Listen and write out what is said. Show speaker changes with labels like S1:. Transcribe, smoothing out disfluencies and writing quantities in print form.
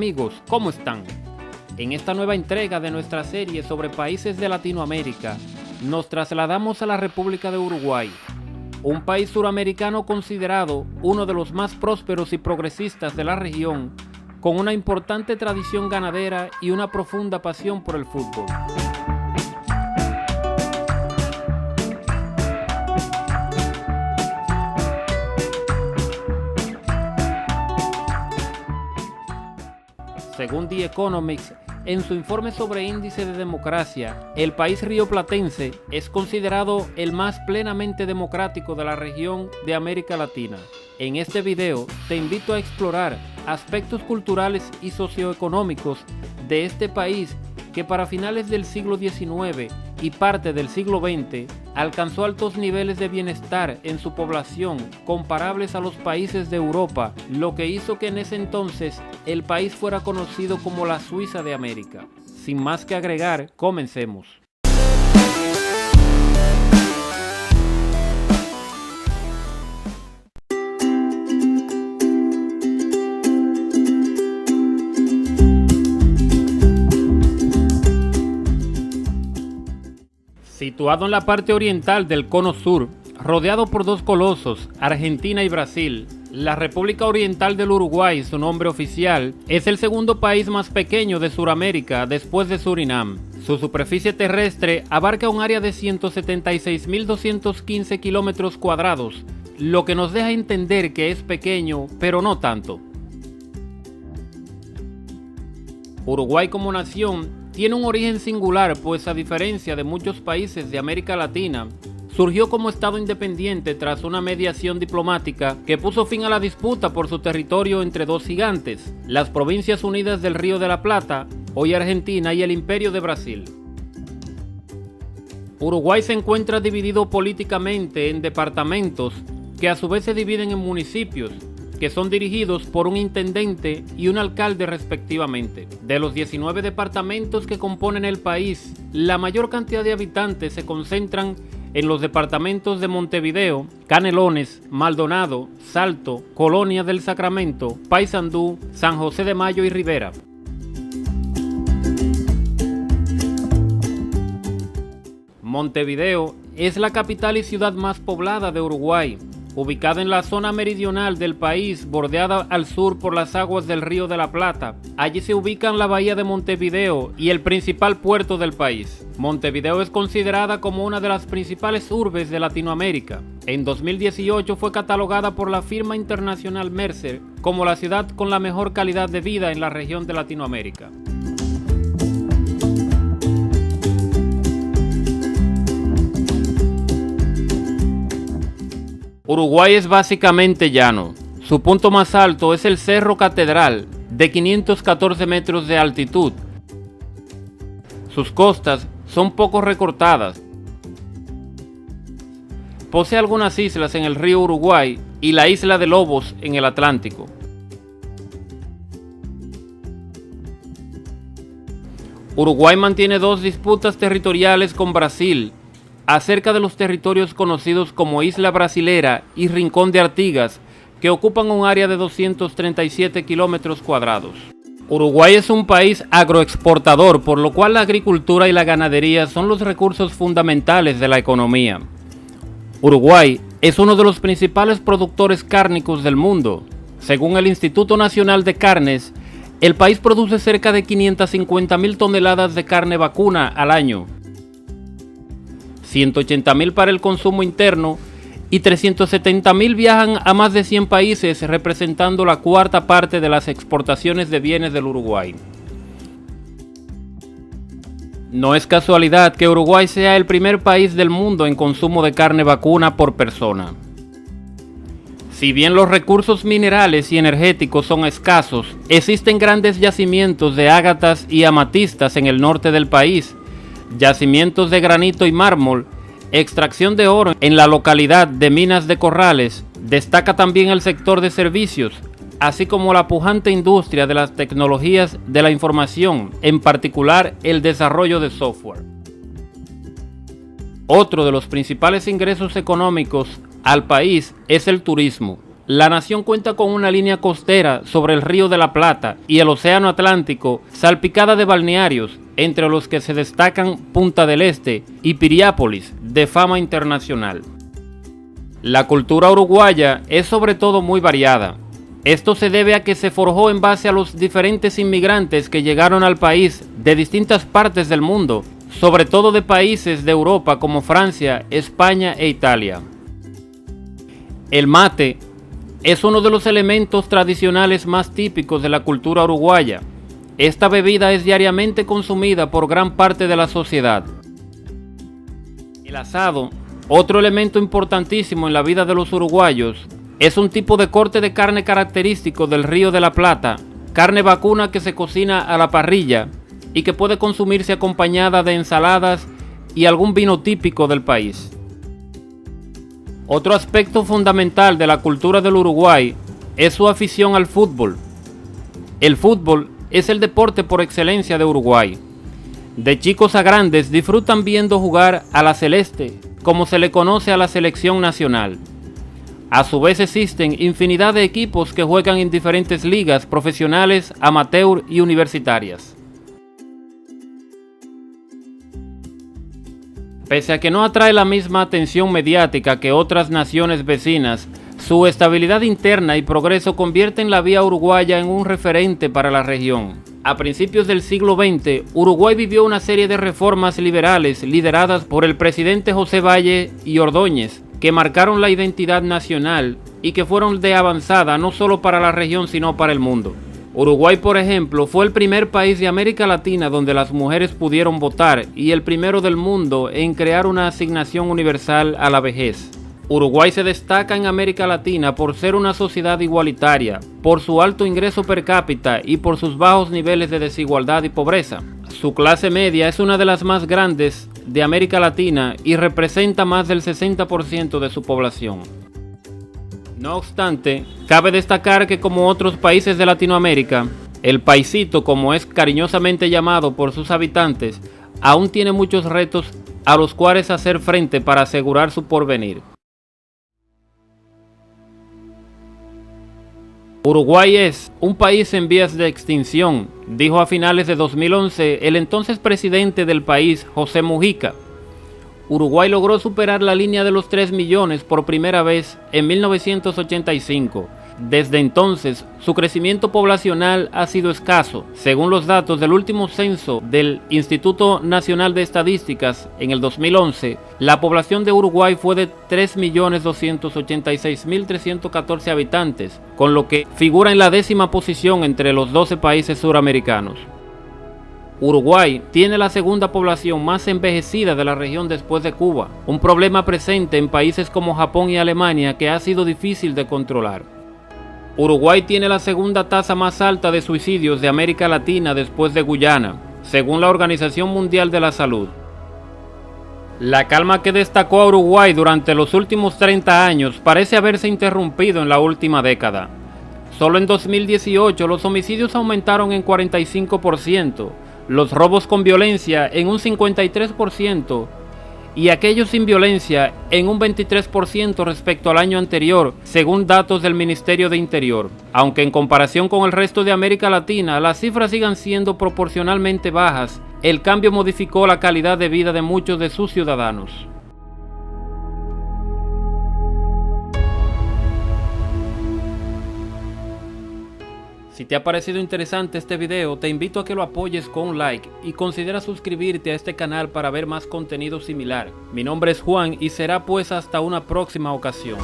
S1: amigos, ¿cómo están? En esta nueva entrega de nuestra serie sobre países de Latinoamérica, nos trasladamos a la República de Uruguay, un país suramericano considerado uno de los más prósperos y progresistas de la región, con una importante tradición ganadera y una profunda pasión por el fútbol. Según The Economist, en su informe sobre índice de democracia, el país rioplatense es considerado el más plenamente democrático de la región de América Latina. En este video te invito a explorar aspectos culturales y socioeconómicos de este país que para finales del siglo XIX y parte del siglo XX alcanzó altos niveles de bienestar en su población comparables a los países de Europa, lo que hizo que en ese entonces el país fuera conocido como la Suiza de América. Sin más que agregar, comencemos. Situado en la parte oriental del Cono Sur, rodeado por dos colosos, Argentina y Brasil, la República Oriental del Uruguay, su nombre oficial, es el segundo país más pequeño de Sudamérica después de Surinam. Su superficie terrestre abarca un área de 176.215 kilómetros cuadrados, lo que nos deja entender que es pequeño, pero no tanto. Uruguay como nación tiene un origen singular, pues a diferencia de muchos países de América Latina, surgió como estado independiente tras una mediación diplomática que puso fin a la disputa por su territorio entre dos gigantes, las Provincias Unidas del Río de la Plata, hoy Argentina, y el Imperio de Brasil. Uruguay se encuentra dividido políticamente en departamentos que a su vez se dividen en municipios, que son dirigidos por un intendente y un alcalde respectivamente. De los 19 departamentos que componen el país, la mayor cantidad de habitantes se concentran en los departamentos de Montevideo, Canelones, Maldonado, Salto, Colonia del Sacramento, Paysandú, San José de Mayo y Rivera. Montevideo es la capital y ciudad más poblada de Uruguay, ubicada en la zona meridional del país, bordeada al sur por las aguas del Río de la Plata. Allí se ubican la bahía de Montevideo y el principal puerto del país. Montevideo es considerada como una de las principales urbes de Latinoamérica. En 2018 fue catalogada por la firma internacional Mercer como la ciudad con la mejor calidad de vida en la región de Latinoamérica. Uruguay es básicamente llano. Su punto más alto es el Cerro Catedral, de 514 metros de altitud. Sus costas son poco recortadas. Posee algunas islas en el río Uruguay y la isla de Lobos en el Atlántico. Uruguay mantiene dos disputas territoriales con Brasil acerca de los territorios conocidos como Isla Brasilera y Rincón de Artigas, que ocupan un área de 237 kilómetros cuadrados. Uruguay es un país agroexportador, por lo cual la agricultura y la ganadería son los recursos fundamentales de la economía. Uruguay es uno de los principales productores cárnicos del mundo. Según el Instituto Nacional de Carnes, el país produce cerca de 550.000 toneladas de carne vacuna al año, 180.000 para el consumo interno y 370.000 viajan a más de 100 países, representando la cuarta parte de las exportaciones de bienes del Uruguay. No es casualidad que Uruguay sea el primer país del mundo en consumo de carne vacuna por persona. Si bien los recursos minerales y energéticos son escasos, existen grandes yacimientos de ágatas y amatistas en el norte del país, yacimientos de granito y mármol, extracción de oro en la localidad de Minas de Corrales. Destaca también el sector de servicios, así como la pujante industria de las tecnologías de la información, en particular el desarrollo de software. Otro de los principales ingresos económicos al país es el turismo. La nación cuenta con una línea costera sobre el Río de la Plata y el Océano Atlántico, salpicada de balnearios, entre los que se destacan Punta del Este y Piriápolis, de fama internacional. La cultura uruguaya es sobre todo muy variada. Esto se debe a que se forjó en base a los diferentes inmigrantes que llegaron al país de distintas partes del mundo, sobre todo de países de Europa como Francia, España e Italia. El mate es uno de los elementos tradicionales más típicos de la cultura uruguaya. Esta bebida es diariamente consumida por gran parte de la sociedad. El asado, otro elemento importantísimo en la vida de los uruguayos, es un tipo de corte de carne característico del Río de la Plata, carne vacuna que se cocina a la parrilla y que puede consumirse acompañada de ensaladas y algún vino típico del país. Otro aspecto fundamental de la cultura del Uruguay es su afición al fútbol. El fútbol es el deporte por excelencia de Uruguay. De chicos a grandes disfrutan viendo jugar a la celeste, como se le conoce a la selección nacional. A su vez existen infinidad de equipos que juegan en diferentes ligas profesionales, amateur y universitarias. Pese a que no atrae la misma atención mediática que otras naciones vecinas, su estabilidad interna y progreso convierten la vía uruguaya en un referente para la región. A principios del siglo XX, Uruguay vivió una serie de reformas liberales lideradas por el presidente José Valle y Ordóñez, que marcaron la identidad nacional y que fueron de avanzada no solo para la región sino para el mundo. Uruguay, por ejemplo, fue el primer país de América Latina donde las mujeres pudieron votar y el primero del mundo en crear una asignación universal a la vejez. Uruguay se destaca en América Latina por ser una sociedad igualitaria, por su alto ingreso per cápita y por sus bajos niveles de desigualdad y pobreza. Su clase media es una de las más grandes de América Latina y representa más del 60% de su población. No obstante, cabe destacar que como otros países de Latinoamérica, el paisito, como es cariñosamente llamado por sus habitantes, aún tiene muchos retos a los cuales hacer frente para asegurar su porvenir. Uruguay es un país en vías de extinción, dijo a finales de 2011 el entonces presidente del país, José Mujica. Uruguay logró superar la línea de los 3 millones por primera vez en 1985. Desde entonces, su crecimiento poblacional ha sido escaso. Según los datos del último censo del Instituto Nacional de Estadísticas en el 2011, la población de Uruguay fue de 3.286.314 habitantes, con lo que figura en la 10ª posición entre los 12 países suramericanos. Uruguay tiene la segunda población más envejecida de la región después de Cuba, un problema presente en países como Japón y Alemania que ha sido difícil de controlar. Uruguay tiene la segunda tasa más alta de suicidios de América Latina después de Guyana, según la Organización Mundial de la Salud. La calma que destacó a Uruguay durante los últimos 30 años parece haberse interrumpido en la última década. Solo en 2018 los homicidios aumentaron en 45%, los robos con violencia en un 53% y aquellos sin violencia en un 23% respecto al año anterior, según datos del Ministerio de Interior. Aunque en comparación con el resto de América Latina las cifras sigan siendo proporcionalmente bajas, el cambio modificó la calidad de vida de muchos de sus ciudadanos. Si te ha parecido interesante este video, te invito a que lo apoyes con un like y considera suscribirte a este canal para ver más contenido similar. Mi nombre es Juan y será pues hasta una próxima ocasión.